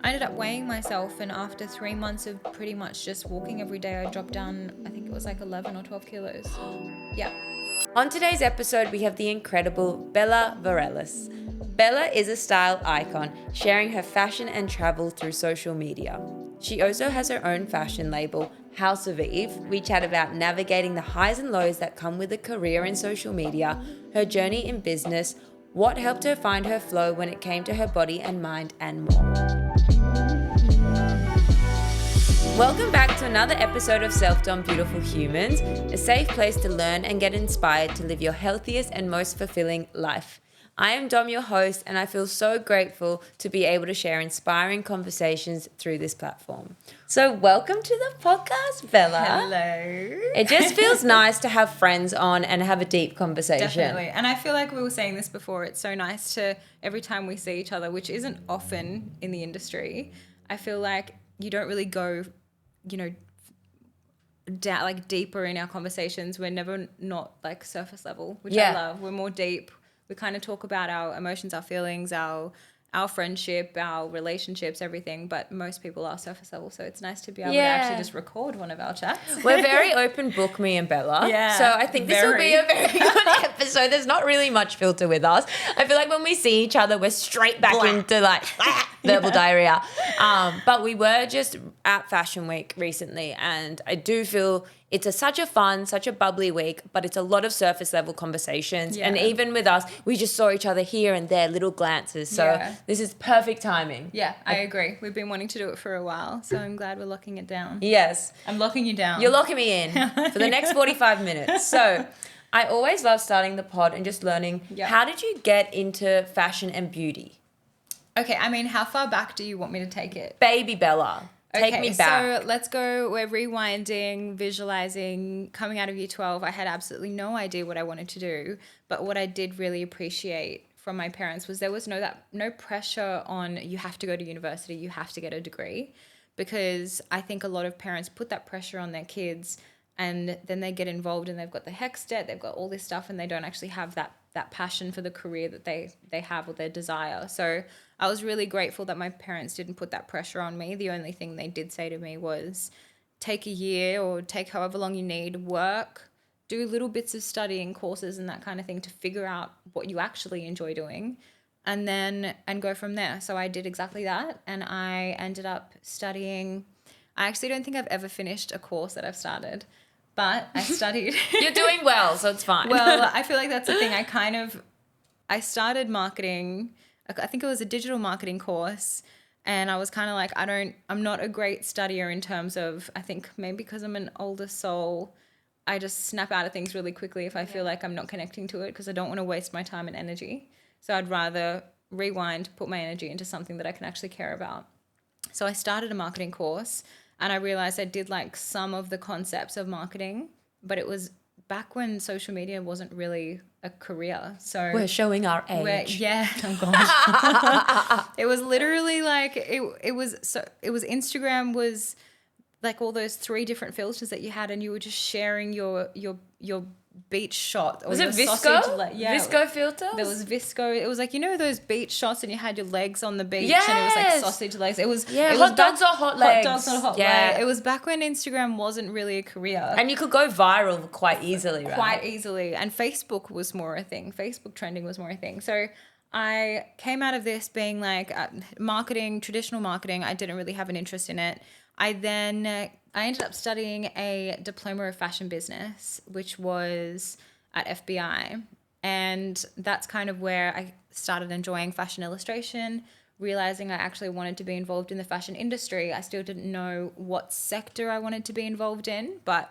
I ended up weighing myself, and after 3 months of pretty much just walking every day, I dropped down, I think it was like 11 or 12 kilos. Yeah. On today's episode, we have the incredible Bella Varelis. Bella is a style icon, sharing her fashion and travel through social media. She also has her own fashion label, House of Eve. We chat about navigating the highs and lows that come with a career in social media, her journey in business, what helped her find her flow when it came to her body and mind, and more. Welcome back to another episode of Self-Dom Beautiful Humans, a safe place to learn and get inspired to live your healthiest and most fulfilling life. I am Dom, your host, and I feel so grateful to be able to share inspiring conversations through this platform. So welcome to the podcast, Bella. Hello. It just feels nice to have friends on and have a deep conversation. Definitely. And I feel like we were saying this before, it's so nice to, every time we see each other, which isn't often in the industry, I feel like you don't really go, deeper in our conversations. We're never not like surface level, which I love. We're more deep. We kind of talk about our emotions, our feelings, our friendship, our relationships, everything, but most people are surface level, so it's nice to be able to actually just record one of our chats. We're very open book, me and Bella. Yeah. So I think this will be a very good episode. There's not really much filter with us. I feel like when we see each other, we're straight back into like verbal diarrhea. But we were just at Fashion Week recently, and I do feel it's such a bubbly week, but it's a lot of surface level conversations. Yeah. And even with us, we just saw each other here and there, little glances. So this is perfect timing. Yeah, I agree. We've been wanting to do it for a while, so I'm glad we're locking it down. Yes. I'm locking you down. You're locking me in for the next 45 minutes. So I always love starting the pod and just learning, how did you get into fashion and beauty? Okay, I mean, how far back do you want me to take it? Baby Bella. Take me back. So let's go. We're rewinding, visualizing. Coming out of year 12, I had absolutely no idea what I wanted to do. But what I did really appreciate from my parents was there was no pressure on you have to go to university, you have to get a degree. Because I think a lot of parents put that pressure on their kids, and then they get involved and they've got the HECS debt, they've got all this stuff, and they don't actually have that passion for the career that they have or their desire. So I was really grateful that my parents didn't put that pressure on me. The only thing they did say to me was take a year or take however long you need, work, do little bits of studying courses and that kind of thing to figure out what you actually enjoy doing, and go from there. So I did exactly that, and I ended up studying. I actually don't think I've ever finished a course that I've started, but I studied. You're doing well, so it's fine. Well, I feel like that's the thing. I started marketing. I think it was a digital marketing course, and I was kind of like, I'm not a great studier in terms of, I think maybe because I'm an older soul, I just snap out of things really quickly if I feel like I'm not connecting to it, because I don't want to waste my time and energy. So I'd rather rewind, put my energy into something that I can actually care about. So I started a marketing course, and I realized I did like some of the concepts of marketing, but it was back when social media wasn't really a career. So we're showing our age. Oh gosh. It was literally like it was Instagram was like all those 3 different filters that you had, and you were just sharing your beach shot. Was it Visco? Visco filters? There was Visco. It was like, those beach shots, and you had your legs on the beach, yes. And it was like sausage legs. It was hot dogs or hot legs. Hot dogs or hot legs. It was back when Instagram wasn't really a career. And you could go viral quite easily, right? Quite easily. And Facebook was more a thing. Facebook trending was more a thing. So I came out of this being like marketing, traditional marketing. I didn't really have an interest in it. I ended up studying a diploma of fashion business, which was at FBI. And that's kind of where I started enjoying fashion illustration, realizing I actually wanted to be involved in the fashion industry. I still didn't know what sector I wanted to be involved in, but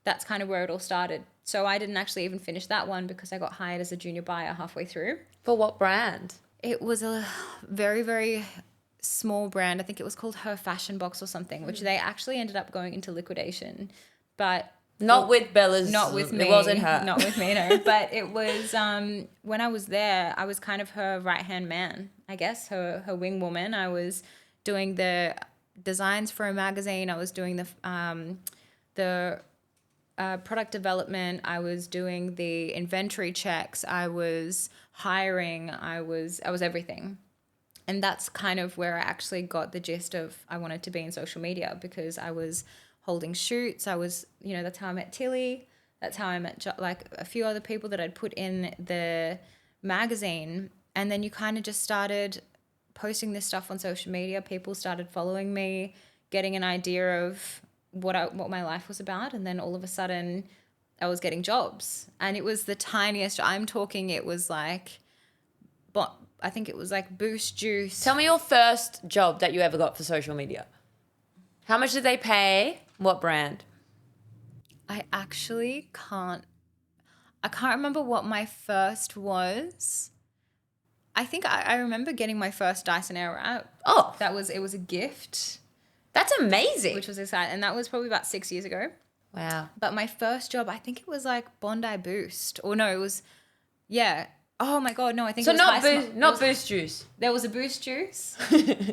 that's kind of where it all started. So I didn't actually even finish that one because I got hired as a junior buyer halfway through. For what brand? It was a very, very small brand. I think it was called Her Fashion Box or something, which they actually ended up going into liquidation. But not with Bella's. Not with me. It wasn't her. Not with me, no. But it was when I was there, I was kind of her right-hand man, I guess, her wing woman. I was doing the designs for a magazine. I was doing the product development. I was doing the inventory checks. I was hiring. I was everything. And that's kind of where I actually got the gist of I wanted to be in social media, because I was holding shoots. I was, that's how I met Tilly. That's how I met like a few other people that I'd put in the magazine. And then you kind of just started posting this stuff on social media. People started following me, getting an idea of what my life was about. And then all of a sudden I was getting jobs, and it was the tiniest. I'm talking, it was like, but I think it was like Boost Juice. Tell me your first job that you ever got for social media. How much did they pay? What brand? I actually can't remember what my first was. I think I remember getting my first Dyson Airwrap. Oh, It was a gift, that's amazing. which was exciting. And that was probably about 6 years ago. Wow. But my first job, I think it was like Bondi Boost. Or no, it was, yeah. Oh my God, no, I think So it was not Boost Juice. There was a Boost Juice.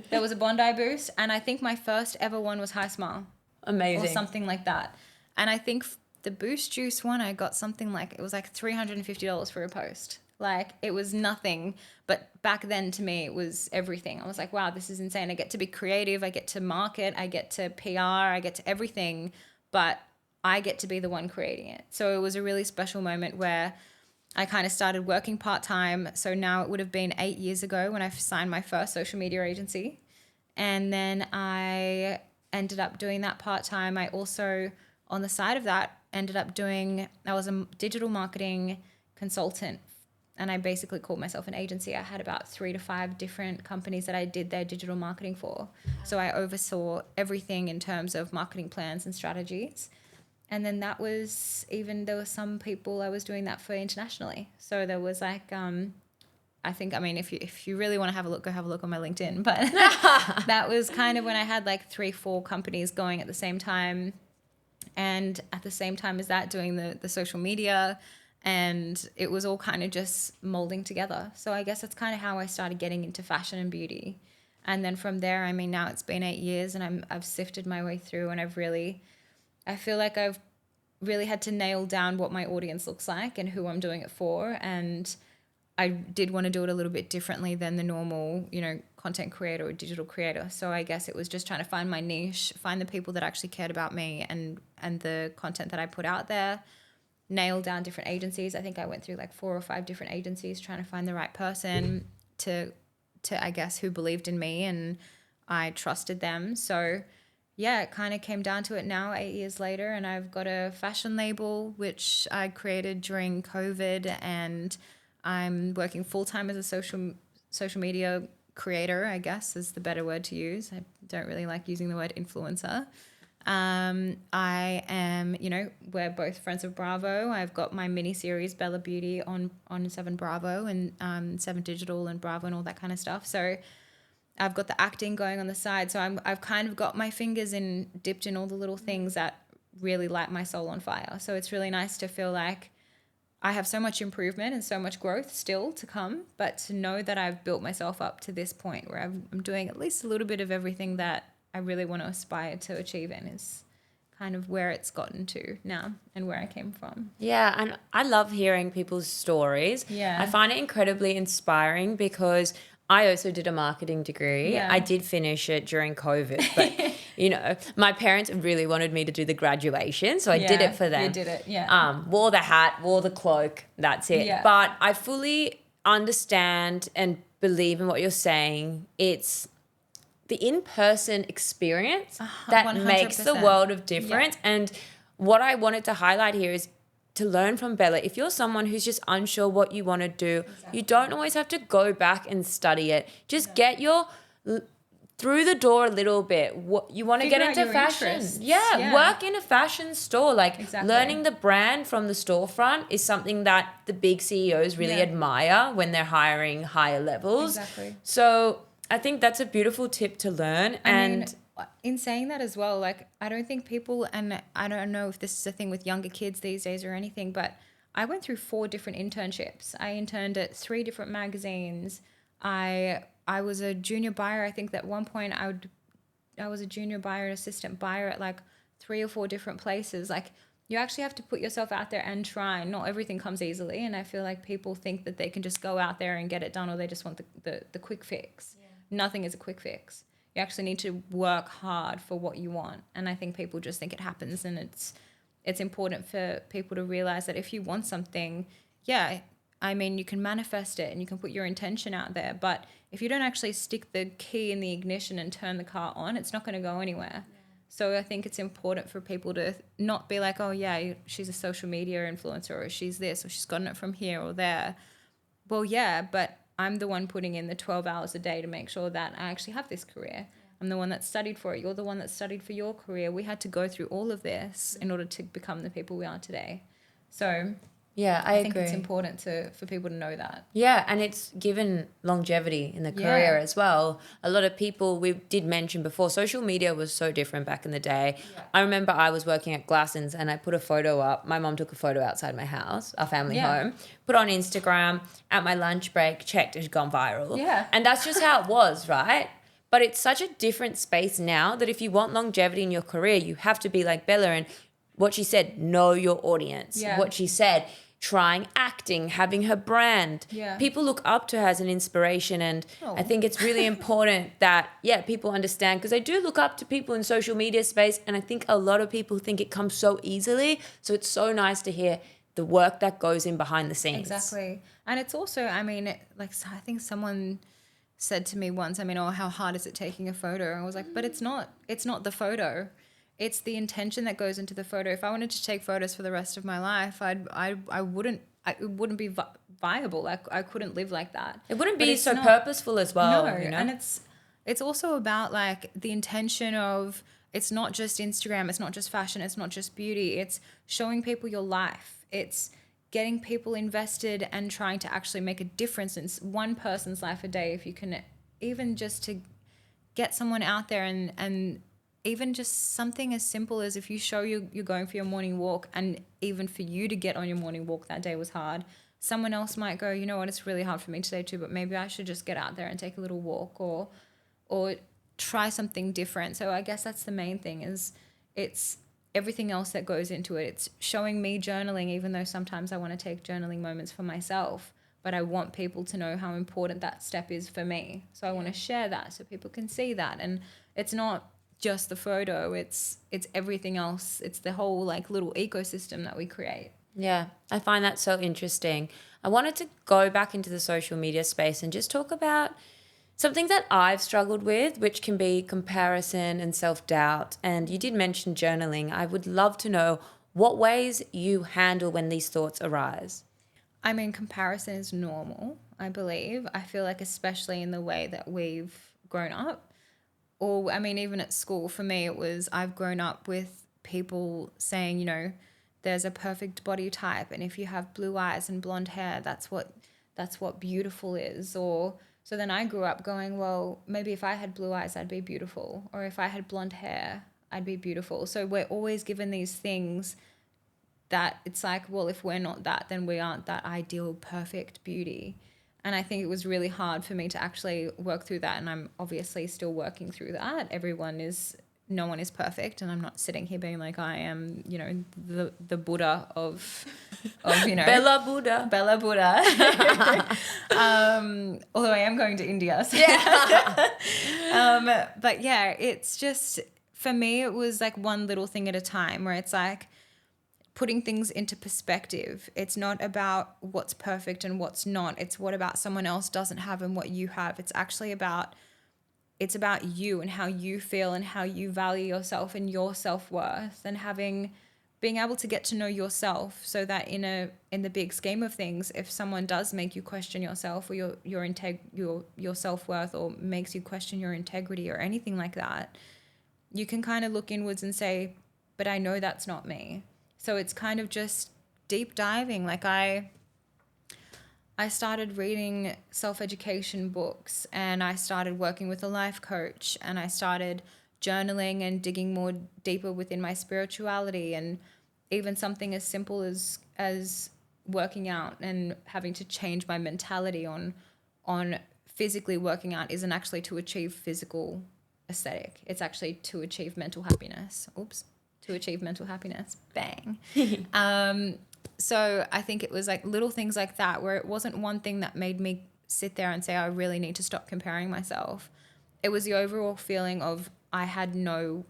There was a Bondi Boost. And I think my first ever one was High Smile. Amazing. Or something like that. And I think the Boost Juice one, I got something like, it was like $350 for a post. Like, it was nothing. But back then, to me, it was everything. I was like, wow, this is insane. I get to be creative. I get to market. I get to PR. I get to everything. But I get to be the one creating it. So it was a really special moment where I kind of started working part-time. So now it would have been 8 years ago when I signed my first social media agency. And then I ended up doing that part-time. I also, on the side of that, I was a digital marketing consultant, and I basically called myself an agency. I had about 3 to 5 different companies that I did their digital marketing for. So I oversaw everything in terms of marketing plans and strategies. And then there were some people I was doing that for internationally. So there was like, if you really want to have a look, go have a look on my LinkedIn. But that was kind of when I had like 3-4 companies going at the same time. And at the same time as that, doing the social media, and it was all kind of just molding together. So I guess that's kind of how I started getting into fashion and beauty. And then from there, now it's been 8 years, and I've sifted my way through, and I feel like I've really had to nail down what my audience looks like and who I'm doing it for. And I did want to do it a little bit differently than the normal, content creator or digital creator. So I guess it was just trying to find my niche, find the people that actually cared about me and the content that I put out there, nail down different agencies. I think I went through like 4 or 5 different agencies trying to find the right person to I guess, who believed in me, and I trusted them. So yeah, it kind of came down to it now, 8 years later, and I've got a fashion label which I created during COVID, and I'm working full-time as a social media creator, I guess is the better word to use. I don't really like using the word influencer. I am, we're both friends of Bravo. I've got my mini series Bella Beauty on 7 Bravo and 7 Digital and Bravo and all that kind of stuff. So I've got the acting going on the side. So I've kind of got my fingers dipped in all the little things that really light my soul on fire. So it's really nice to feel like I have so much improvement and so much growth still to come, but to know that I've built myself up to this point where I'm doing at least a little bit of everything that I really want to aspire to achieve in is kind of where it's gotten to now and where I came from. Yeah, and I love hearing people's stories. Yeah. I find it incredibly inspiring because I also did a marketing degree. Yeah. I did finish it during COVID, but my parents really wanted me to do the graduation, so I did it for them. You did it, yeah. Wore the hat, wore the cloak, that's it. Yeah. But I fully understand and believe in what you're saying. It's the in-person experience that 100%. makes the world of difference. Yeah. And what I wanted to highlight here is to learn from Bella. If you're someone who's just unsure what you want to do, you don't always have to go back and study it. Just get through the door a little bit. What you want to get into fashion. Yeah, work in a fashion store. Learning the brand from the storefront is something that the big CEOs really admire when they're hiring higher levels. Exactly. So I think that's a beautiful tip to learn. In saying that as well, I don't think people, and I don't know if this is a thing with younger kids these days or anything, but I went through 4 different internships. I interned at 3 different magazines. I was a junior buyer. I think that at one point I was a junior buyer and assistant buyer at 3 or 4 different places. You actually have to put yourself out there and try. Not everything comes easily, and I feel like people think that they can just go out there and get it done, or they just want the quick fix. Yeah. nothing is a quick fix. You actually need to work hard for what you want. And I think people just think it happens, and it's important for people to realize that if you want something, yeah, I mean, you can manifest it and you can put your intention out there, but if you don't actually stick the key in the ignition and turn the car on, it's not going to go anywhere. Yeah. So I think it's important for people to not be like, oh yeah, she's a social media influencer, or she's this, or she's gotten it from here or there. Well, yeah, but I'm the one putting in the 12 hours a day to make sure that I actually have this career. Yeah. I'm the one that studied for it. You're the one that studied for your career. We had to go through all of this in order to become the people we are today. So yeah, I think agree. It's important for people to know that. Yeah, and it's given longevity in the career as well. A lot of people, we did mention before, social media was so different back in the day. Yeah. I remember I was working at Glassons and I put a photo up. My mom took a photo outside my house, our family home, put on Instagram, at my lunch break, checked, it had gone viral. Yeah. And that's just how it was, right? But it's such a different space now that if you want longevity in your career, you have to be like Bella, and what she said, know your audience. Yeah. What she said, trying acting, having her brand. Yeah. People look up to her as an inspiration, and I think it's really important that, people understand, because they do look up to people in social media space, and I think a lot of people think it comes so easily. So it's so nice to hear the work that goes in behind the scenes. Exactly. And it's also, I mean, I think someone said to me once, I mean, oh, how hard is it taking a photo? And I was like, but it's not the photo. It's the intention that goes into the photo. If I wanted to take photos for the rest of my life, it wouldn't be viable. Like, I couldn't live like that. It wouldn't be so purposeful as well. No, you know? and it's also about like the intention of, it's not just Instagram, it's not just fashion, it's not just beauty. It's showing people your life. It's getting people invested and trying to actually make a difference in one person's life a day. If you can, even just to get someone out there and even just something as simple as if you show you're going for your morning walk, and even for you to get on your morning walk that day was hard, someone else might go, you know what, it's really hard for me today too, but maybe I should just get out there and take a little walk or try something different. So I guess that's the main thing, is it's everything else that goes into it. It's showing me journaling, even though sometimes I want to take journaling moments for myself, but I want people to know how important that step is for me. So I want to share that so people can see that. And it's not just the photo, it's everything else. It's the whole like little ecosystem that we create. Yeah, I find that so interesting. I wanted to go back into the social media space and just talk about something that I've struggled with, which can be comparison and self-doubt. And you did mention journaling. I would love to know what ways you handle when these thoughts arise. I mean, comparison is normal, I believe. I feel like especially in the way that we've grown up. Or, I mean, even at school, for me, it was, I've grown up with people saying, you know, there's a perfect body type, and if you have blue eyes and blonde hair, that's what beautiful is. Or so then I grew up going, well, maybe if I had blue eyes, I'd be beautiful. Or if I had blonde hair, I'd be beautiful. So we're always given these things that it's like, well, if we're not that, then we aren't that ideal, perfect beauty. And I think it was really hard for me to actually work through that. And I'm obviously still working through that. No one is perfect. And I'm not sitting here being like, I am, you know, the Buddha of you know. Bella Buddha. Although I am going to India. So. Yeah. But yeah, it's just, for me, it was like one little thing at a time, where it's like, putting things into perspective. It's not about what's perfect and what's not. It's what about someone else doesn't have and what you have. It's actually about you and how you feel and how you value yourself and your self-worth, and being able to get to know yourself, so that in the big scheme of things, if someone does make you question yourself or your self-worth, or makes you question your integrity or anything like that, you can kind of look inwards and say, but I know that's not me. So it's kind of just deep diving. Like I started reading self-education books, and I started working with a life coach, and I started journaling and digging more deeper within my spirituality, and even something as simple as working out and having to change my mentality on physically working out isn't actually to achieve physical aesthetic. It's actually to achieve mental happiness. To achieve mental happiness. Bang. So I think it was like little things like that, where it wasn't one thing that made me sit there and say, I really need to stop comparing myself. it was the overall feeling of I had no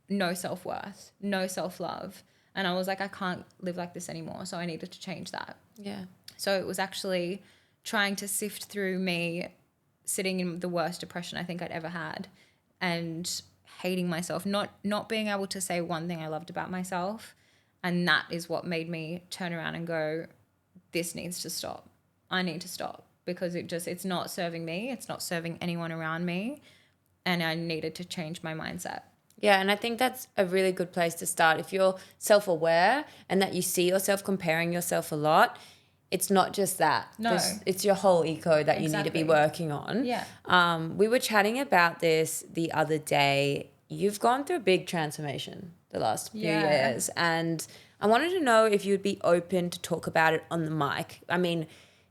self-worth, no self-love. And I was like, I can't live like this anymore. So I needed to change that. Yeah. So it was actually trying to sift through me sitting in the worst depression I think I'd ever had and hating myself, not being able to say one thing I loved about myself. And that is what made me turn around and go, this needs to stop. I need to stop because it's not serving me. It's not serving anyone around me. And I needed to change my mindset. Yeah, and I think that's a really good place to start. If you're self-aware and that you see yourself comparing yourself a lot, it's not just that. No. It's your whole ego that you need to be Exactly. working on. Yeah. We were chatting about this the other day. You've gone through a big transformation the last few years, and I wanted to know if you'd be open to talk about it on the mic. I mean,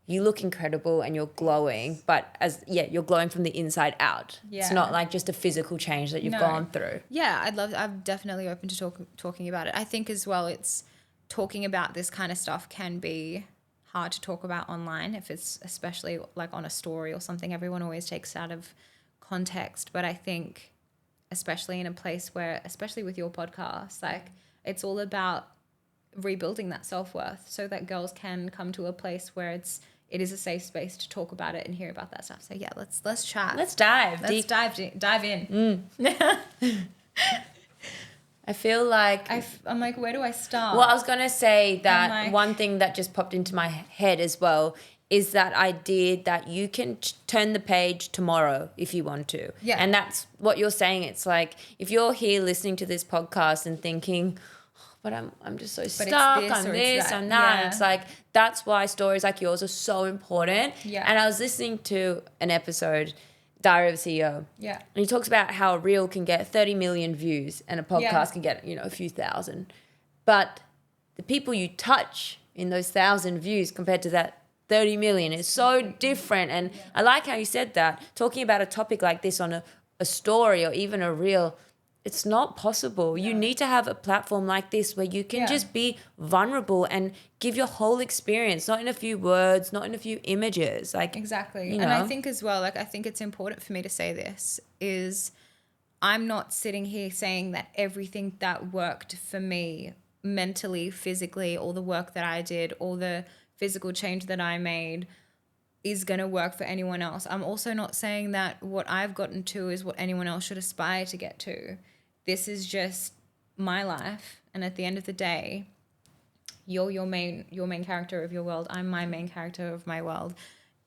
you look incredible and you're glowing, but you're glowing from the inside out. Yeah. It's not like just a physical change that you've gone through. Yeah, I'm definitely open to talking about it. I think as well, it's talking about this kind of stuff can be hard to talk about online if it's especially like on a story or something. Everyone always takes it out of context. But I think especially in a place where, especially with your podcast, like it's all about rebuilding that self-worth so that girls can come to a place where it is a safe space to talk about it and hear about that stuff. So yeah, let's chat. Let's dive. Let's dive in. I feel like I'm like, where do I start? Well, I was going to say that like- one thing that just popped into my head as well is that idea that you can turn the page tomorrow if you want to. Yeah. And that's what you're saying. It's like if you're here listening to this podcast and thinking, but I'm just so stuck, I'm this, I'm that. Yeah. It's like, that's why stories like yours are so important. Yeah. And I was listening to an episode, Diary of a CEO. Yeah. And he talks about how a reel can get 30 million views and a podcast Yeah. can get, a few thousand. But the people you touch in those 1,000 views compared to that 30 million is so different. And I like how you said that. Talking about a topic like this on a story or even a reel, it's not possible. You need to have a platform like this where you can just be vulnerable and give your whole experience, not in a few words, not in a few images. Like Exactly. you And I know. think as well, like I think it's important for me to say this is I'm not sitting here saying that everything that worked for me mentally, physically, all the work that I did, all the physical change that I made is going to work for anyone else. I'm also not saying that what I've gotten to is what anyone else should aspire to get to. This is just my life. And at the end of the day, you're your main character of your world. I'm my main character of my world.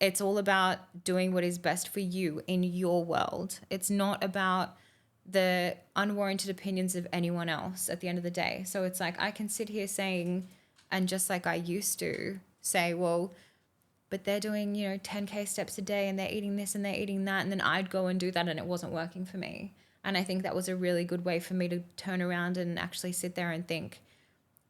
It's all about doing what is best for you in your world. It's not about the unwarranted opinions of anyone else at the end of the day. So it's like I can sit here saying, and just like I used to say, well, but they're doing, 10K steps a day and they're eating this and they're eating that. And then I'd go and do that and it wasn't working for me. And I think that was a really good way for me to turn around and actually sit there and think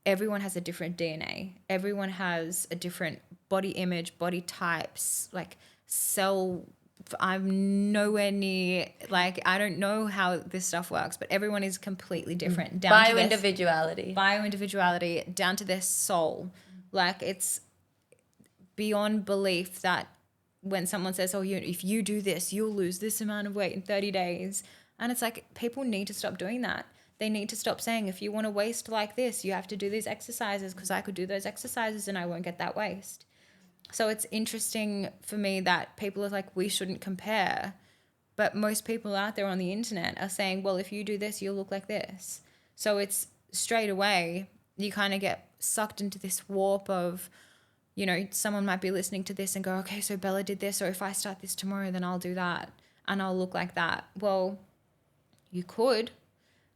everyone has a different DNA. Everyone has a different body image, body types, like I'm nowhere near, like, I don't know how this stuff works, but everyone is completely different. Bioindividuality, down to their soul. Like, it's beyond belief that when someone says, if you do this, you'll lose this amount of weight in 30 days. And it's like, people need to stop doing that. They need to stop saying, if you want to waist like this, you have to do these exercises because I could do those exercises and I won't get that waist. So it's interesting for me that people are like, we shouldn't compare. But most people out there on the internet are saying, well, if you do this, you'll look like this. So it's straight away, you kind of get sucked into this warp of, someone might be listening to this and go, okay, so Bella did this, or if I start this tomorrow, then I'll do that and I'll look like that. Well, you could,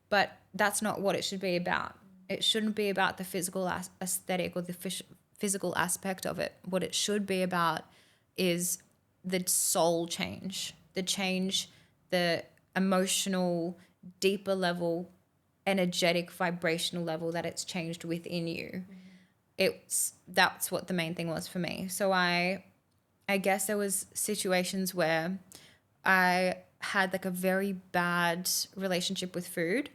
but that's not what it should be about. It shouldn't be about the physical aesthetic or the physical aspect of it. What it should be about is the soul change, the emotional, deeper level, energetic, vibrational level that it's changed within you. That's what the main thing was for me. So I guess there was situations where I had like a very bad relationship with food.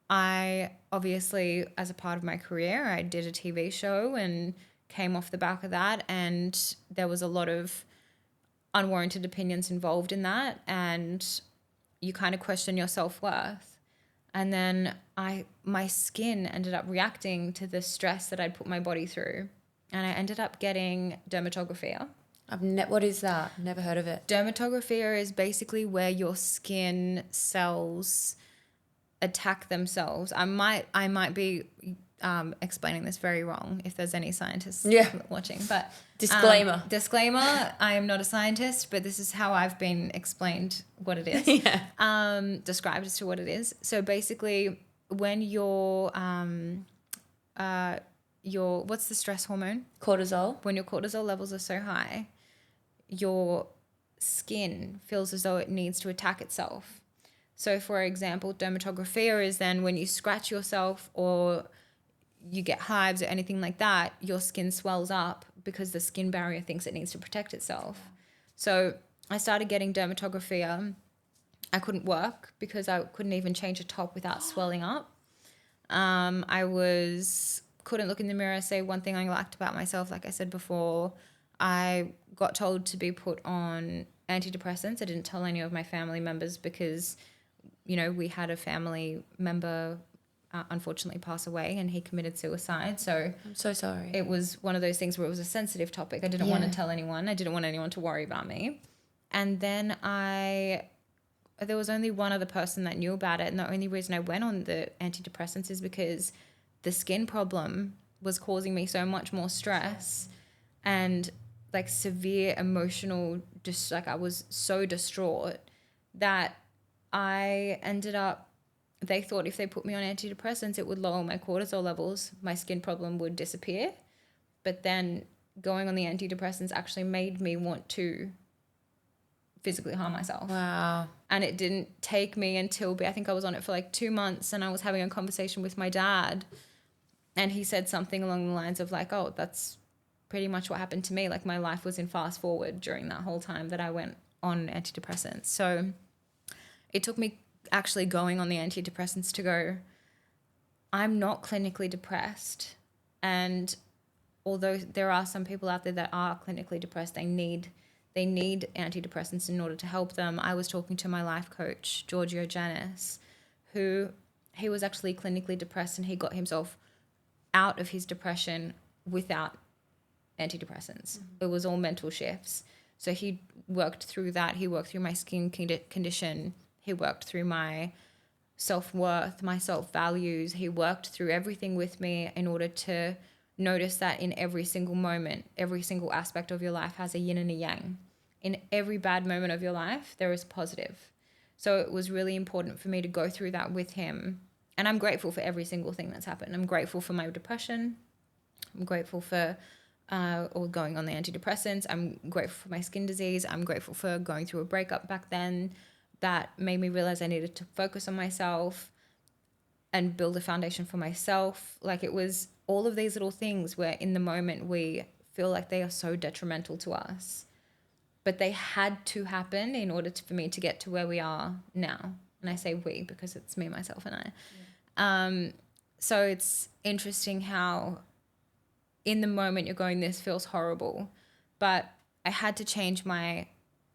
I obviously, as a part of my career, I did a TV show and came off the back of that, and there was a lot of unwarranted opinions involved in that. And you kind of question your self-worth. And then my skin ended up reacting to the stress that I'd put my body through. And I ended up getting dermatographia. What is that? Never heard of it. Dermatographia is basically where your skin cells attack themselves. I might be explaining this very wrong if there's any scientists watching, but disclaimer, I am not a scientist, but this is how I've been explained what it is. Described as to what it is. So basically, when your what's the stress hormone? Cortisol. When your cortisol levels are so high, your skin feels as though it needs to attack itself. So, for example, dermatographia is then when you scratch yourself or you get hives or anything like that, your skin swells up because the skin barrier thinks it needs to protect itself. So I started getting dermatographia. I couldn't work because I couldn't even change a top without swelling up. Couldn't look in the mirror, say one thing I liked about myself. Like I said before, I got told to be put on antidepressants. I didn't tell any of my family members because, we had a family member unfortunately pass away and he committed suicide. So I'm so sorry. It was one of those things where it was a sensitive topic. I didn't want to tell anyone. I didn't want anyone to worry about me. And then there was only one other person that knew about it. And the only reason I went on the antidepressants is because the skin problem was causing me so much more stress and like severe emotional, I was so distraught that I ended up, they thought if they put me on antidepressants, it would lower my cortisol levels. My skin problem would disappear. But then going on the antidepressants actually made me want to physically harm myself. Wow. And it didn't take me until, I think I was on it for like 2 months, and I was having a conversation with my dad. And he said something along the lines of like, oh, that's pretty much what happened to me. Like my life was in fast forward during that whole time that I went on antidepressants. So it took me actually going on the antidepressants to go, I'm not clinically depressed. And although there are some people out there that are clinically depressed, they need antidepressants in order to help them. I was talking to my life coach, Giorgio Janis, he was actually clinically depressed, and he got himself out of his depression without antidepressants. It was all mental shifts. So he worked through that. He worked through my skin condition. He worked through my self-worth, my self-values. He worked through everything with me in order to notice that in every single moment, every single aspect of your life has a yin and a yang. In every bad moment of your life, there is positive. So it was really important for me to go through that with him. And I'm grateful for every single thing that's happened. I'm grateful for my depression. I'm grateful for going on the antidepressants. I'm grateful for my skin disease. I'm grateful for going through a breakup back then that made me realize I needed to focus on myself and build a foundation for myself. Like it was all of these little things where in the moment we feel like they are so detrimental to us, but they had to happen in order for me to get to where we are now. And I say we because it's me, myself, and I. Yeah. So it's interesting how in the moment you're going, this feels horrible, but I had to change my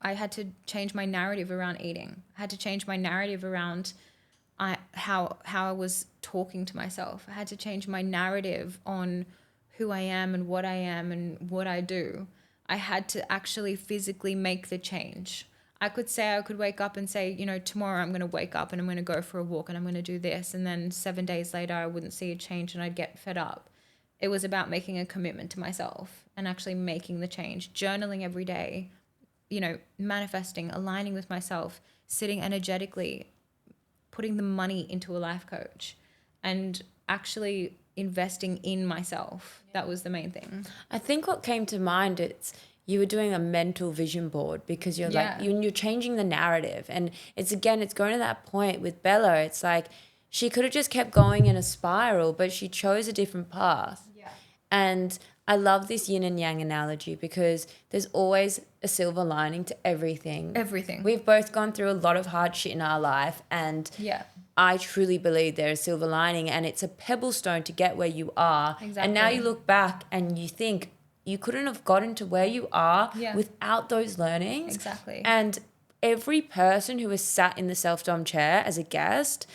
narrative around eating. I had to change my narrative around how I was talking to myself. I had to change my narrative on who I am and what I do. I had to actually physically make the change. I could wake up and say, tomorrow I'm going to wake up and I'm going to go for a walk and I'm going to do this. And then 7 days later, I wouldn't see a change and I'd get fed up. It was about making a commitment to myself and actually making the change, journaling every day, manifesting, aligning with myself, sitting energetically, putting the money into a life coach and actually investing in myself. That was the main thing. I think what came to mind, it's you were doing a mental vision board because you're you're changing the narrative. And it's going to that point with Bella. It's like she could have just kept going in a spiral, but she chose a different path. Yeah. And I love this yin and yang analogy because there's always a silver lining to everything. Everything. We've both gone through a lot of hard shit in our life, and I truly believe there is silver lining, and it's a pebble stone to get where you are. Exactly. And now you look back and you think you couldn't have gotten to where you are without those learnings. Exactly. And every person who was sat in the self-dom chair as a guest,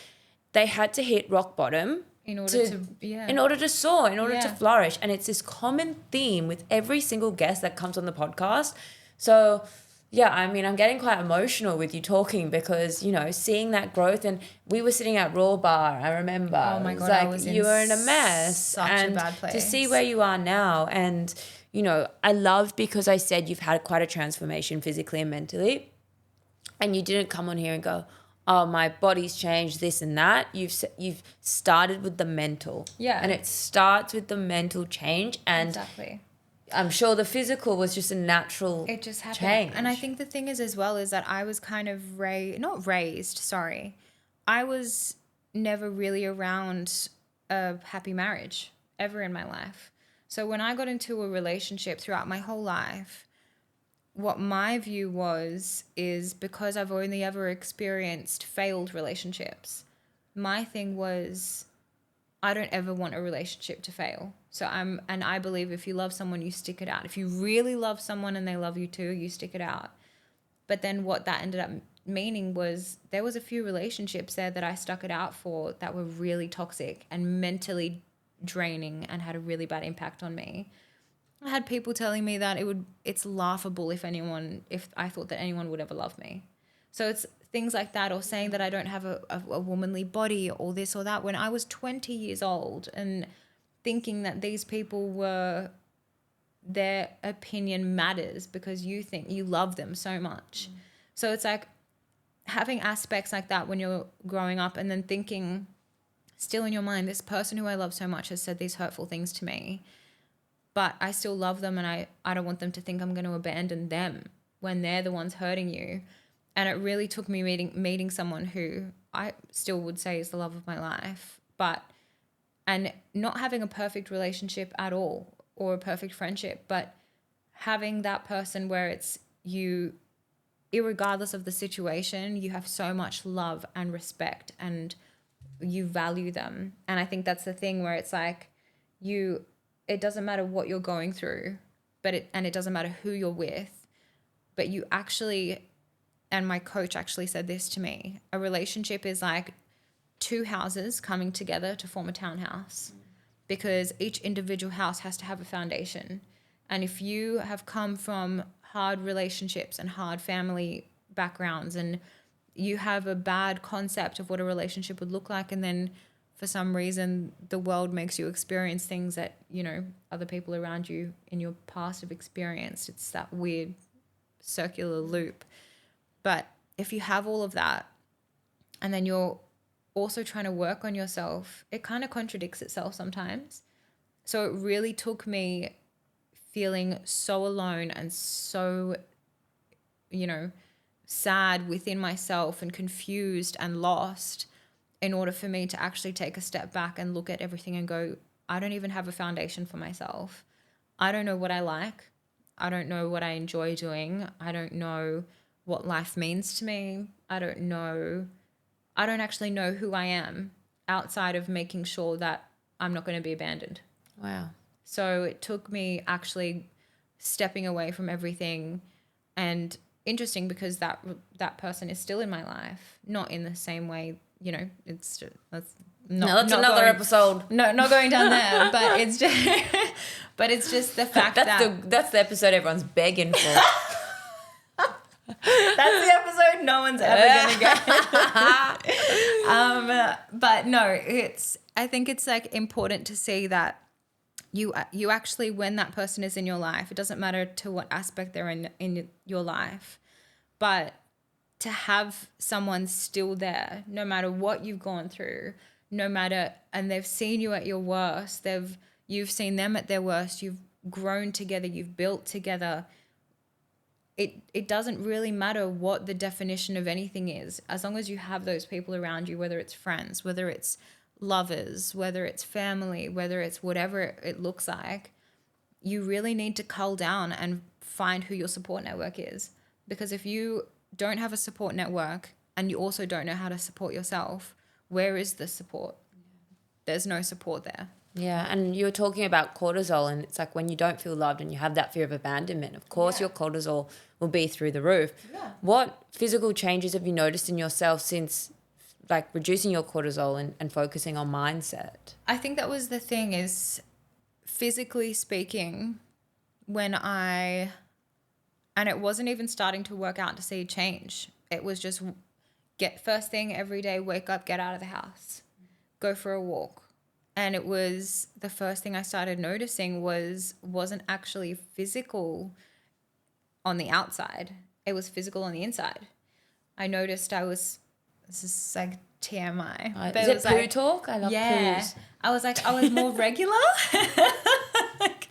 they had to hit rock bottom in order to yeah. in order to soar, in order to Yeah. flourish. And it's this common theme with every single guest that comes on the podcast. So yeah, I mean, I'm getting quite emotional with you talking because, you know, seeing that growth, and we were sitting at Raw Bar, I remember. Oh my It was God, like I was you in were in a mess. such and a bad place. to see where you are now, and, you know, I love because I said you've had quite a transformation physically and mentally, and you didn't come on here and go, oh, my body's changed, this and that. You've started with the mental. Yeah. And it starts with the mental change. And Exactly. I'm sure the physical was just a natural It just happened. change. And I think the thing is as well is that I was kind of not raised, sorry. I was never really around a happy marriage ever in my life. So when I got into a relationship throughout my whole life, what my view is because I've only ever experienced failed relationships, my thing was I don't ever want a relationship to fail. So I believe if you love someone, you stick it out. If you really love someone and they love you too, you stick it out. But then what that ended up meaning was there was a few relationships there that I stuck it out for that were really toxic and mentally draining and had a really bad impact on me. I had people telling me that it's laughable if I thought that anyone would ever love me. So it's things like that, or saying that I don't have a womanly body or this or that when I was 20 years old, and thinking that these people their opinion matters because you think you love them so much. So it's like having aspects like that when you're growing up, and then thinking still in your mind, this person who I love so much has said these hurtful things to me, but I still love them, and I don't want them to think I'm going to abandon them when they're the ones hurting you. And it really took me meeting someone who I still would say is the love of my life, and not having a perfect relationship at all or a perfect friendship, but having that person where it's you, irregardless of the situation, you have so much love and respect and you value them. And I think that's the thing where it's like it doesn't matter what you're going through, and it doesn't matter who you're with, but you actually, and my coach actually said this to me, a relationship is like two houses coming together to form a townhouse, because each individual house has to have a foundation. And if you have come from hard relationships and hard family backgrounds, and you have a bad concept of what a relationship would look like, and then for some reason the world makes you experience things that, you know, other people around you in your past have experienced, it's that weird circular loop. But if you have all of that, and then you're also trying to work on yourself, it kind of contradicts itself sometimes. So it really took me feeling so alone and so, you know, sad within myself and confused and lost in order for me to actually take a step back and look at everything and go, I don't even have a foundation for myself. I don't know what I like. I don't know what I enjoy doing. I don't know what life means to me. I don't actually know who I am outside of making sure that I'm not going to be abandoned. Wow. So it took me actually stepping away from everything. And interesting because that person is still in my life, not in the same way, you know, that's another episode. No, not going down there, but it's just the fact that's the episode everyone's begging for. That's the episode no one's ever going to get. But no, I think it's like important to see that you actually, when that person is in your life, it doesn't matter to what aspect they're in your life, but to have someone still there, no matter what you've gone through, and they've seen you at your worst, you've seen them at their worst, you've grown together, you've built together. It doesn't really matter what the definition of anything is, as long as you have those people around you, whether it's friends, whether it's lovers, whether it's family, whether it's whatever it looks like, you really need to cull down and find who your support network is. Because if you don't have a support network and you also don't know how to support yourself, where is the support? There's no support there. Yeah, and you were talking about cortisol, and it's like when you don't feel loved and you have that fear of abandonment, of course your cortisol will be through the roof. Yeah. What physical changes have you noticed in yourself since like reducing your cortisol and focusing on mindset? I think that was the thing is, physically speaking, and it wasn't even starting to work out to see change. It was just get first thing every day, wake up, get out of the house, go for a walk. And it was the first thing I started noticing wasn't actually physical on the outside. It was physical on the inside. I noticed this is like TMI. But Is it was poo like, talk? I love poos. I was like, I was more regular. Like,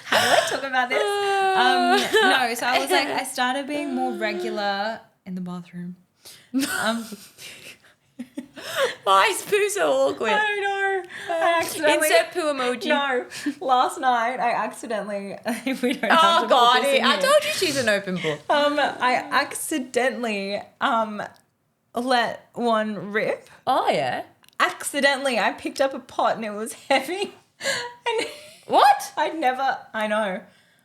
how do I talk about this? No, so I was like, I started being more regular in the bathroom. Why is poo so awkward? I don't know. I accidentally. Insert poo emoji. No, last night I accidentally. We don't have Oh to put God! this in I here. told you she's an open book. I accidentally let one rip. Oh yeah. Accidentally, I picked up a pot and it was heavy. And What? I know.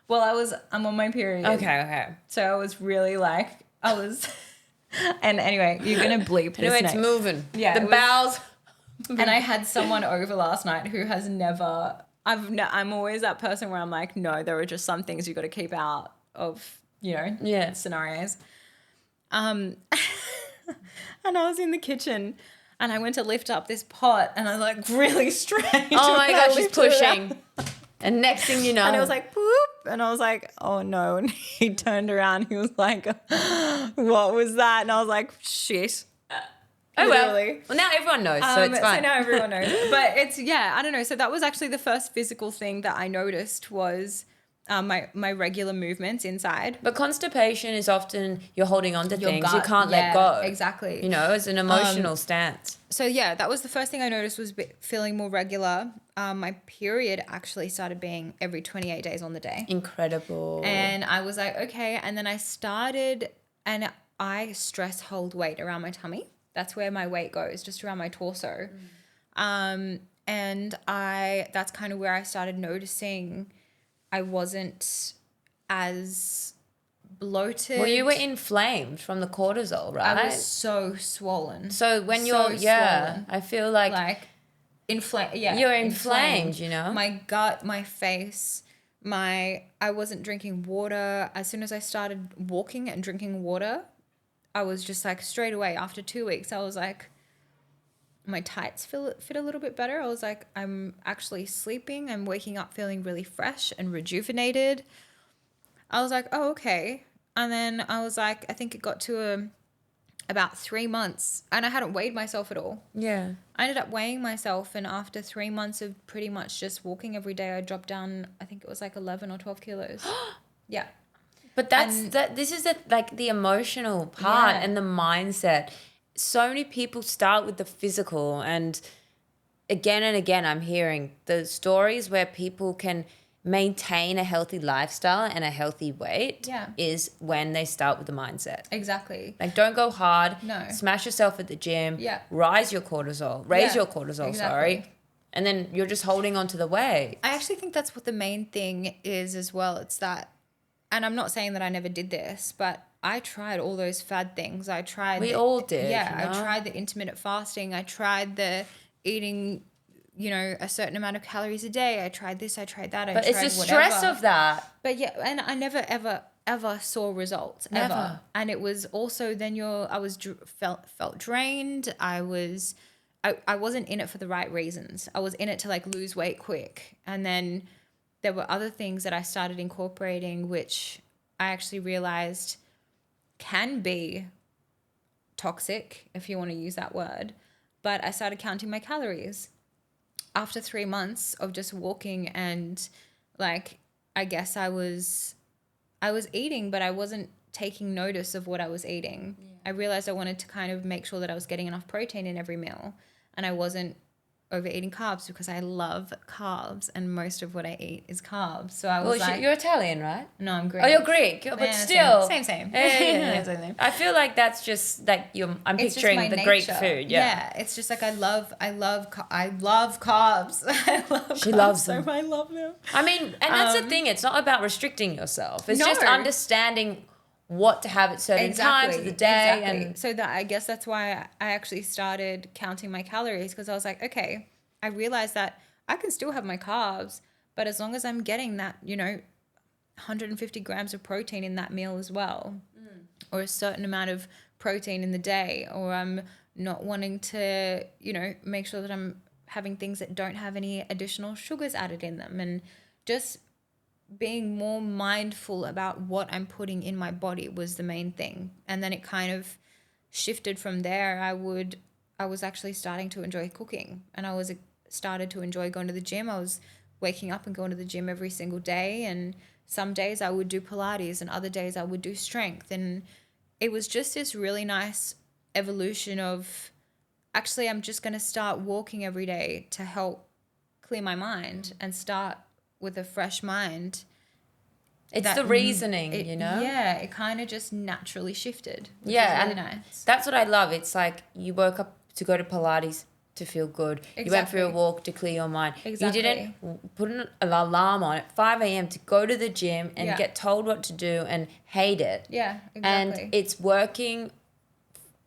Well, I'm on my period. Okay. So I was really like, and anyway, you're going to bleep this Anyway, it's name. moving. Yeah, The bowels. And I had someone over last night who has never, I'm always that person where I'm like, no, there are just some things you got to keep out of, scenarios. And I was in the kitchen and I went to lift up this pot and I like really strained. Oh my when I God, she's lifted it up. pushing. And next thing you know. And it was like, boop. And I was like, oh no. And he turned around. He was like, what was that? And I was like, shit. oh well. Literally. Well, now everyone knows, so it's fine. So now everyone knows. But I don't know. So that was actually the first physical thing that I noticed was my regular movements inside. But constipation is often you're holding on to Your things you gut, can't let go. Exactly. You know, it's an emotional stance. So yeah, that was the first thing I noticed was feeling more regular. My period actually started being every 28 days on the day. Incredible. And I was like, okay. And then I stress hold weight around my tummy. That's where my weight goes, just around my torso. And that's kind of where I started noticing I wasn't as bloated. Well, you were inflamed from the cortisol, right? I was so swollen. So when swollen. I feel like inflamed. Yeah, you're inflamed, you know? My gut, my face, I wasn't drinking water. As soon as I started walking and drinking water, I was just like straight away after 2 weeks, I was like, my tights fit a little bit better. I was like, I'm actually sleeping. I'm waking up feeling really fresh and rejuvenated. I was like, oh, okay. And then I was like, I think it got to about 3 months and I hadn't weighed myself at all. Yeah. I ended up weighing myself, and after 3 months of pretty much just walking every day, I dropped down, I think it was like 11 or 12 kilos. Yeah. But this is the emotional part and the mindset. So many people start with the physical, and again I'm hearing the stories where people can maintain a healthy lifestyle and a healthy weight is when they start with the mindset. Exactly. Like, don't go hard. No. Smash yourself at the gym. Yeah. Raise your cortisol. Sorry. And then you're just holding on to the weight. I actually think that's what the main thing is as well. It's that, and I'm not saying that I never did this, but I tried all those fad things. We all did. Yeah, you know? I tried the intermittent fasting. I tried the eating, a certain amount of calories a day. I tried this, I tried that. But it's the stress of that. But yeah, and I never ever saw results. Never. Ever. And it was also then felt drained. I wasn't in it for the right reasons. I was in it to like lose weight quick. And then there were other things that I started incorporating, which I actually realized can be toxic, if you want to use that word. But I started counting my calories after 3 months of just walking, and like, I guess I was eating, but I wasn't taking notice of what I was eating. Yeah. I realized I wanted to kind of make sure that I was getting enough protein in every meal, and I wasn't overeating carbs because I love carbs and most of what I eat is carbs. So I Well, was like, you're Italian, right? no, I'm Greek. Oh, you're Greek, but Yeah, still. Same. Yeah. Same. I feel like that's just like I'm It's just picturing my the nature. Greek food. Yeah. It's just like I love carbs. I love She carbs loves so them. I love them. I mean, and that's the thing. It's not about restricting yourself. It's No. just understanding what to have at certain times of the day. And so that I guess that's why I actually started counting my calories, because I was like, okay, I realized that I can still have my carbs, but as long as I'm getting that, 150 grams of protein in that meal as well, or a certain amount of protein in the day, or I'm not wanting to, make sure that I'm having things that don't have any additional sugars added in them, and just being more mindful about what I'm putting in my body was the main thing. And then it kind of shifted from there. I was actually starting to enjoy cooking, and I was started to enjoy going to the gym. I was waking up and going to the gym every single day, and some days I would do Pilates and other days I would do strength, and it was just this really nice evolution of, actually, I'm just going to start walking every day to help clear my mind and start with a fresh mind. it's the reasoning, Yeah, it kind of just naturally shifted, which Yeah, is really and nice. that's what I love. It's like you woke up to go to Pilates to feel good. You went for a Exactly. walk to clear your mind. Exactly. You didn't put an alarm on at 5 a.m. to go to the gym and Yeah. get told what to do and hate it. Yeah, And exactly.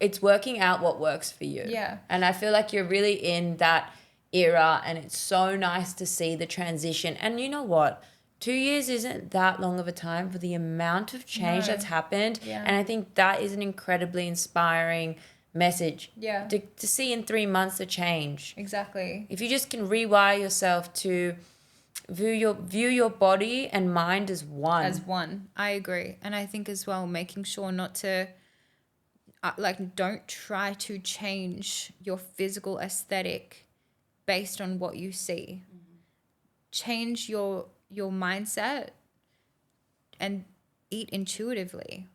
it's working out what works for you. Yeah. And I feel like you're really in that era, and it's so nice to see the transition. And you know what? 2 years isn't that long of a time for the amount of change No. that's happened. Yeah. And I think that is an incredibly inspiring message. Yeah. To see in 3 months the change. Exactly. If you just can rewire yourself to view your body and mind as one. As one. I agree. And I think as well, making sure not to, don't try to change your physical aesthetic based on what you see. Change your mindset and eat intuitively.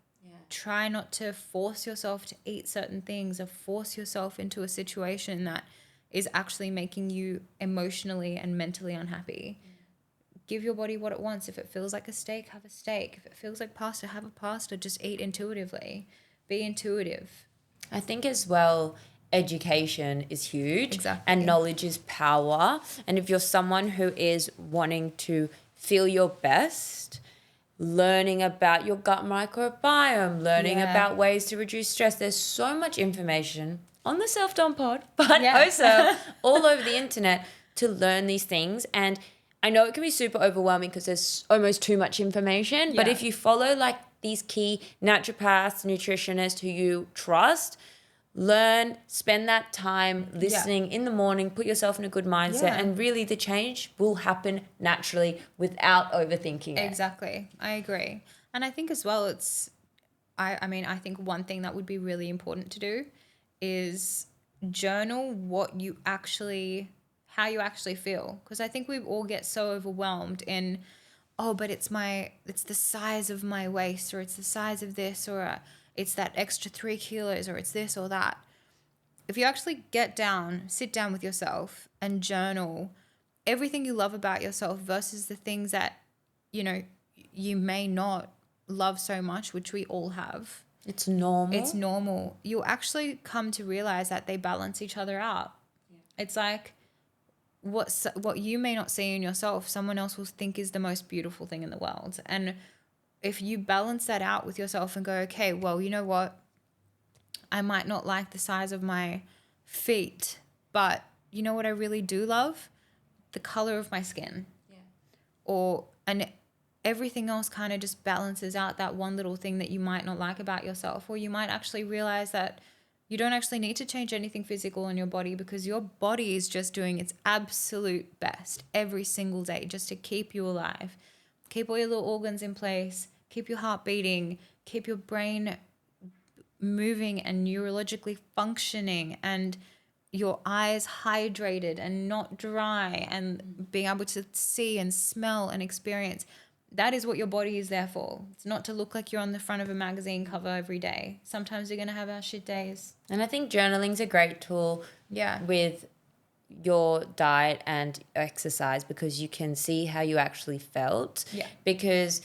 Try not to force yourself to eat certain things or force yourself into a situation that is actually making you emotionally and mentally unhappy. Give your body what it wants. If it feels like a steak, have a steak. If it feels like pasta, have a pasta. Just eat intuitively. Be intuitive. I think as well, education is huge. Exactly. And knowledge is power. And if you're someone who is wanting to feel your best, learning about your gut microbiome, learning Yeah. about ways to reduce stress, there's so much information on the Self-Done Pod, but Yeah. also all over the internet to learn these things. And I know it can be super overwhelming because there's almost too much information, but Yeah. if you follow like these key naturopaths, nutritionists who you trust, learn, spend that time listening in the morning, put yourself in a good mindset, Yeah. and really the change will happen naturally without overthinking it. Exactly. I agree. And I think as well, I think one thing that would be really important to do is journal how you actually feel. Because I think we all get so overwhelmed in, oh, but it's the size of my waist, or it's the size of this, or it's that extra 3 kilos, or it's this or that. If you actually sit down with yourself and journal everything you love about yourself versus the things that, you may not love so much, which we all have. It's normal. It's normal. You'll actually come to realize that they balance each other out. Yeah. It's like what you may not see in yourself, someone else will think is the most beautiful thing in the world. And if you balance that out with yourself and go, okay, well, you know what? I might not like the size of my feet, but you know what I really do love? The color of my skin. Yeah. And everything else kind of just balances out that one little thing that you might not like about yourself. Or you might actually realize that you don't actually need to change anything physical in your body, because your body is just doing its absolute best every single day just to keep you alive. Keep all your little organs in place, keep your heart beating, keep your brain moving and neurologically functioning, and your eyes hydrated and not dry, and being able to see and smell and experience. That is what your body is there for. It's not to look like you're on the front of a magazine cover every day. Sometimes you're going to have our shit days. And I think journaling's a great tool Yeah. with your diet and exercise because you can see how you actually felt. Yeah. Because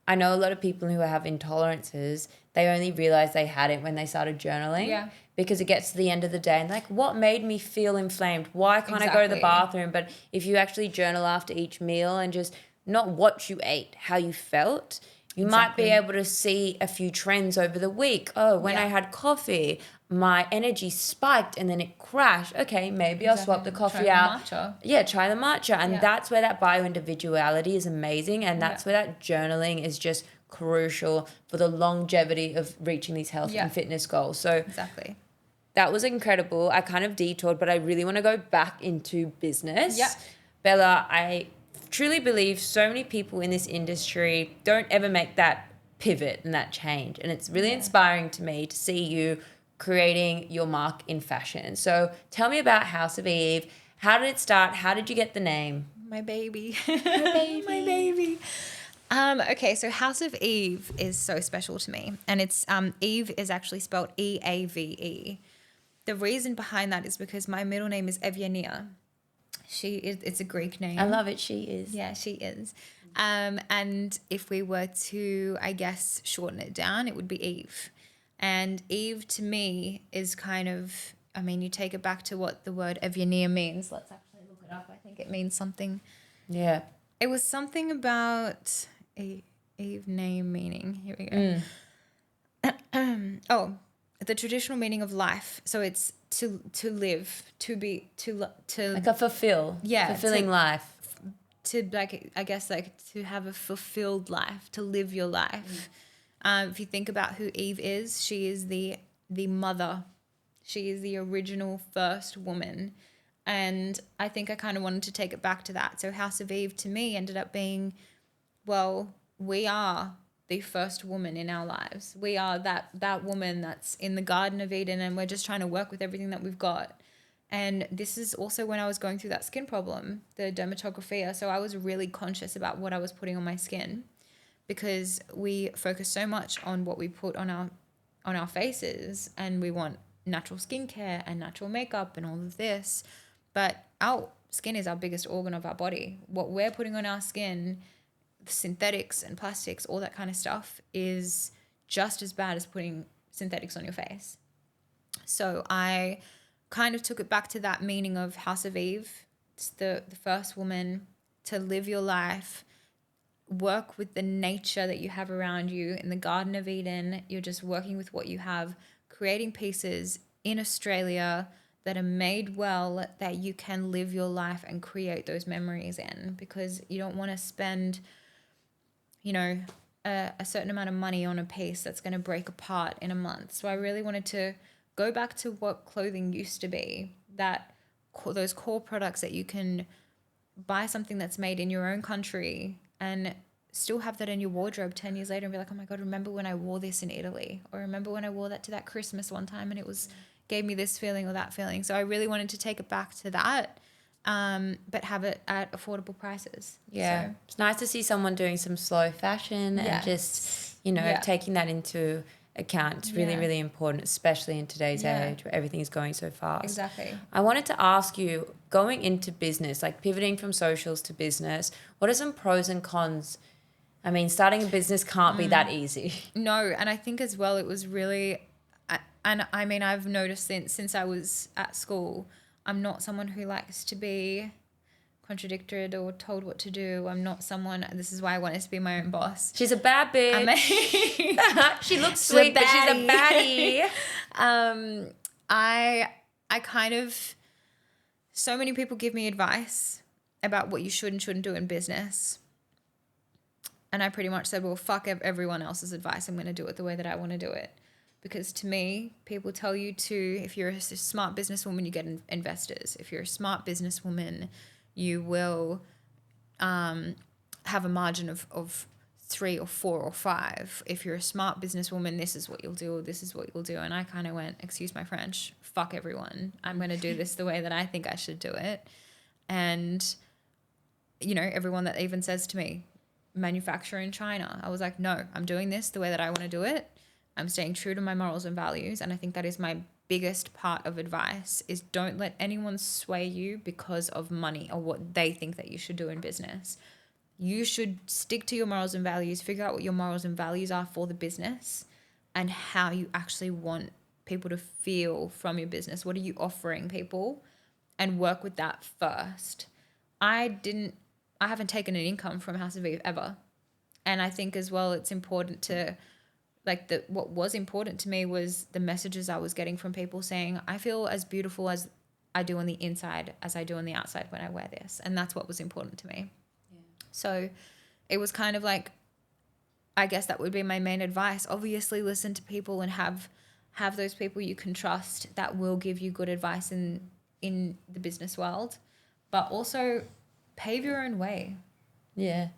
I know a lot of people who have intolerances, they only realize they had it when they started journaling. Yeah. Because it gets to the end of the day and like, what made me feel inflamed? Why can't I go to the Exactly. bathroom? But if you actually journal after each meal and just not what you ate, how you felt, you might be able to see a few trends over the week. Oh, when I had coffee, my energy spiked and then it crashed. Okay, maybe I'll swap the coffee Try out. the matcha. Yeah, try the matcha. And Yeah. that's where that bio-individuality is amazing. And that's where that journaling is just crucial for the longevity of reaching these health and fitness goals. So Exactly. that was incredible. I kind of detoured, but I really want to go back into business. Yeah. Bella, I truly believe so many people in this industry don't ever make that pivot and that change. And it's really inspiring to me to see you creating your mark in fashion. So tell me about House of Eve. How did it start? How did you get the name? My baby. baby. My baby. Okay, so House of Eve is so special to me. And it's Eve is actually spelled Eave. The reason behind that is because my middle name is Evgenia. It's a Greek name. I love it. She is. Yeah, she is. And if we were to, I guess, shorten it down, it would be Eve. And Eve to me is kind of, I mean, you take it back to what the word Evgenia means. Let's actually look it up. I think it means something. Yeah. It was something about Eve name meaning. Here we go. Oh, the traditional meaning of life. So it's to live, to Like a fulfilling life. to like, I guess, like to have a fulfilled life, to live your life. If you think about who Eve is, she is the mother. She is the original first woman. And I think I kind of wanted to take it back to that. So House of Eve to me ended up being, well, we are the first woman in our lives. We are that woman that's in the Garden of Eden, and we're just trying to work with everything that we've got. And this is also when I was going through that skin problem, the dermatographia. So I was really conscious about what I was putting on my skin, because we focus so much on what we put on our faces, and we want natural skincare and natural makeup and all of this. But our skin is our biggest organ of our body. What we're putting on our skin, synthetics and plastics, all that kind of stuff, is just as bad as putting synthetics on your face. So I kind of took it back to that meaning of House of Eve. It's the first woman to live your life, work with the nature that you have around you in the Garden of Eden. You're just working with what you have, creating pieces in Australia that are made well, that you can live your life and create those memories in, because you don't want to spend, a certain amount of money on a piece that's going to break apart in a month. So I really wanted to go back to what clothing used to be, those core products that you can buy something that's made in your own country and still have that in your wardrobe 10 years later and be like, oh my God, remember when I wore this in Italy? Or remember when I wore that to that Christmas one time and it gave me this feeling or that feeling. So I really wanted to take it back to that, but have it at affordable prices. Yeah. So, it's nice to see someone doing some slow fashion and just, taking that into account. It's really, really important, especially in today's age where everything is going so fast. Exactly. I wanted to ask you, going into business, like pivoting from socials to business, what are some pros and cons? I mean, starting a business can't be that easy. No, and I think as well it was really, and I mean, I've noticed since I was at school, I'm not someone who likes to be contradicted or told what to do. I'm not someone, this is why I wanted to be my own boss. She's a bad bitch. She looks sweet, but she's a baddie. I kind of, so many people give me advice about what you should and shouldn't do in business. And I pretty much said, well, fuck everyone else's advice. I'm going to do it the way that I want to do it. Because to me, people tell you to, if you're a smart businesswoman, you get investors. If you're a smart businesswoman, you will have a margin of 3 or 4 or 5. If you're a smart businesswoman, this is what you'll do, or this is what you'll do. And I kind of went, excuse my French, fuck everyone. I'm going to do this the way that I think I should do it. And, everyone that even says to me, manufacture in China, I was like, no, I'm doing this the way that I want to do it. I'm staying true to my morals and values. And I think that is my biggest part of advice is don't let anyone sway you because of money or what they think that you should do in business. You should stick to your morals and values, figure out what your morals and values are for the business and how you actually want people to feel from your business. What are you offering people? And work with that first. I haven't taken an income from House of Eve ever. And I think as well, it's important to, what was important to me was the messages I was getting from people saying, I feel as beautiful as I do on the inside as I do on the outside when I wear this. And that's what was important to me. Yeah. So it was kind of like, I guess that would be my main advice. Obviously, listen to people and have those people you can trust that will give you good advice in the business world, but also pave your own way. Yeah.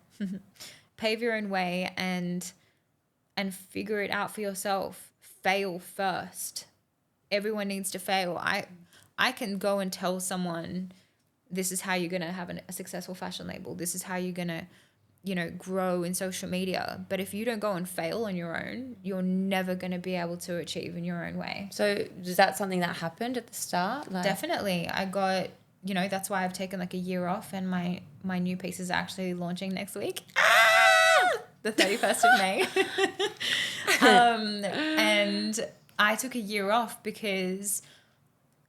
Pave your own way and figure it out for yourself. Fail first. Everyone needs to fail. I can go and tell someone, this is how you're going to have a successful fashion label. This is how you're going to, grow in social media. But if you don't go and fail on your own, you're never going to be able to achieve in your own way. So is that something that happened at the start? Definitely. I got, that's why I've taken a year off, and my new piece is actually launching next week. The 31st of May. And I took a year off because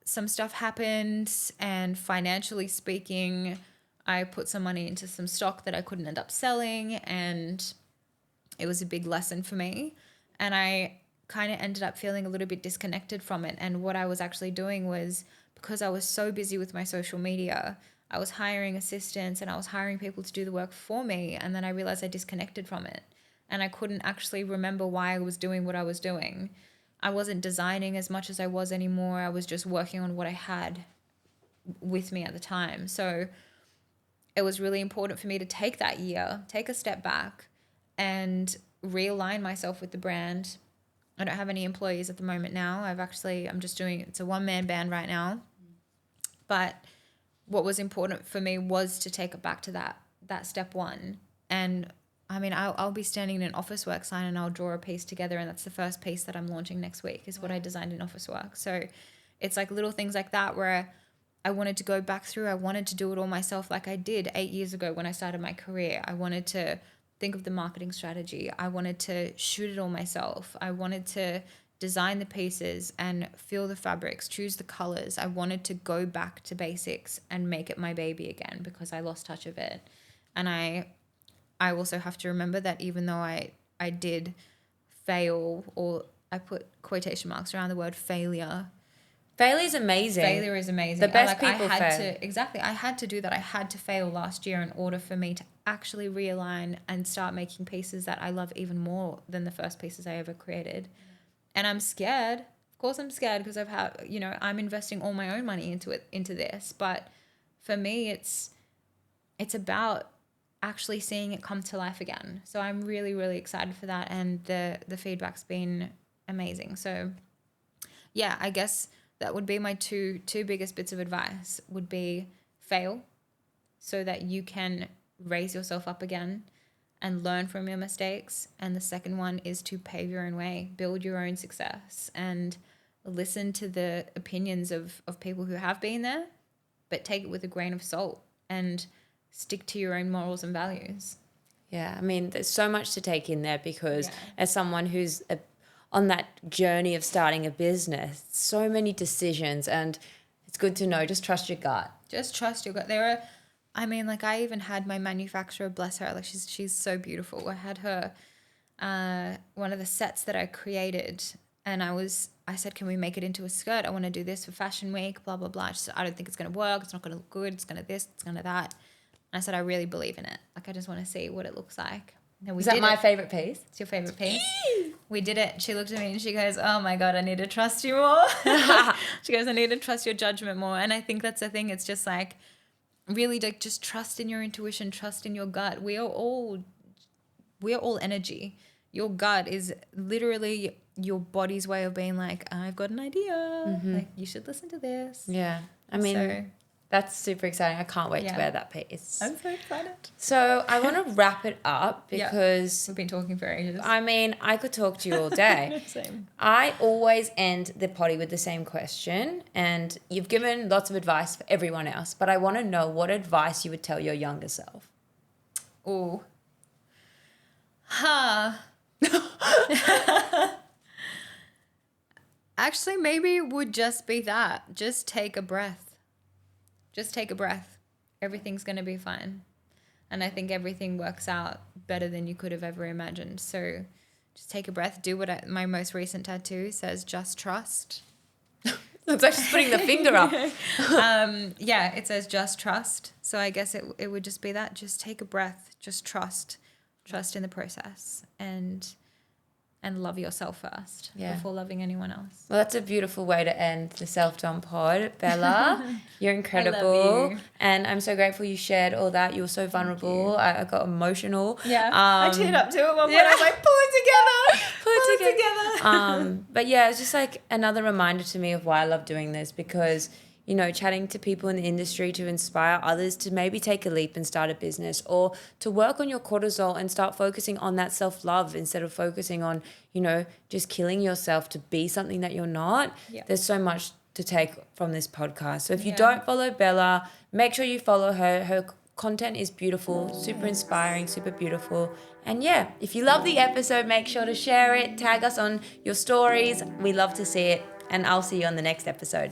some stuff happened, and financially speaking, I put some money into some stock that I couldn't end up selling, and it was a big lesson for me. And I kind of ended up feeling a little bit disconnected from it. And what I was actually doing was, because I was so busy with my social media, I was hiring assistants and I was hiring people to do the work for me. And then I realized I disconnected from it, and I couldn't actually remember why I was doing what I was doing. I wasn't designing as much as I was anymore. I was just working on what I had with me at the time. So it was really important for me to take that year, take a step back and realign myself with the brand. I don't have any employees at the moment now. I'm just doing, it's a one-man band right now. But what was important for me was to take it back to that step one. And I mean, I'll be standing in an office work sign and I'll draw a piece together, and that's the first piece that I'm launching next week is what I designed in office work. So it's like little things like that where I wanted to go back through. I wanted to do it all myself like I did 8 years ago when I started my career. I wanted to think of the marketing strategy. I wanted to shoot it all myself. I wanted to design the pieces and feel the fabrics, choose the colors. I wanted to go back to basics and make it my baby again because I lost touch of it. And I also have to remember that even though I did fail, or I put quotation marks around the word failure. Failure is amazing. Failure is amazing. The best people fail. I had to do that. I had to fail last year in order for me to actually realign and start making pieces that I love even more than the first pieces I ever created. And I'm scared. Of course I'm scared because I'm investing all my own money into this. But for me, it's about actually seeing it come to life again. So I'm really, really excited for that. And the feedback's been amazing. So yeah, I guess that would be my two biggest bits of advice would be fail so that you can raise yourself up again and learn from your mistakes. And the second one is to pave your own way, build your own success, and listen to the opinions of people who have been there, but take it with a grain of salt and stick to your own morals and values. Yeah, I mean, there's so much to take in there because as someone who's on that journey of starting a business, so many decisions, and it's good to know, just trust your gut. Just trust your gut. I even had my manufacturer, bless her, like she's so beautiful. I had her, one of the sets that I created, and I said, can we make it into a skirt? I want to do this for Fashion Week, blah, blah, blah. She said, I don't think it's going to work. It's not going to look good. It's going to this, it's going to that. And I said, I really believe in it. Like, I just want to see what it looks like. Is that my favorite piece? It's your favorite piece? We did it. She looked at me and she goes, oh my God, I need to trust you more. She goes, I need to trust your judgment more. And I think that's the thing. It's just like, really, like, just trust in your intuition, trust in your gut. We are all energy. Your gut is literally your body's way of being like, I've got an idea. Mm-hmm. Like, you should listen to this. Yeah. I mean, That's super exciting. I can't wait to Yeah. wear that piece. I'm so excited. So I want to wrap it up because, We've been talking for ages. I mean, I could talk to you all day. Same. I always end the potty with the same question, and you've given lots of advice for everyone else, but I want to know what advice you would tell your younger self. Ooh. Huh. Actually, maybe it would just be that. Just take a breath. Just take a breath. Everything's going to be fine. And I think everything works out better than you could have ever imagined. So just take a breath. Do what my most recent tattoo says, just trust. It's like just putting the finger up. Yeah, it says just trust. So I guess it would just be that. Just take a breath. Just trust. Trust in the process. And love yourself first before loving anyone else. Well, that's a beautiful way to end the Self-Done Pod. Bella, you're incredible. I love you. And I'm so grateful you shared all that. You were so vulnerable. I got emotional. Yeah, I teared up too at one point. I was like, pull it together. But yeah, it's just like another reminder to me of why I love doing this, because, you know, chatting to people in the industry to inspire others to maybe take a leap and start a business, or to work on your cortisol and start focusing on that self-love instead of focusing on, you know, just killing yourself to be something that you're not. Yeah. There's so much to take from this podcast. So if you don't follow Bella, make sure you follow her. Her content is beautiful, super inspiring, super beautiful. And yeah, if you love the episode, make sure to share it, tag us on your stories. We love to see it. And I'll see you on the next episode.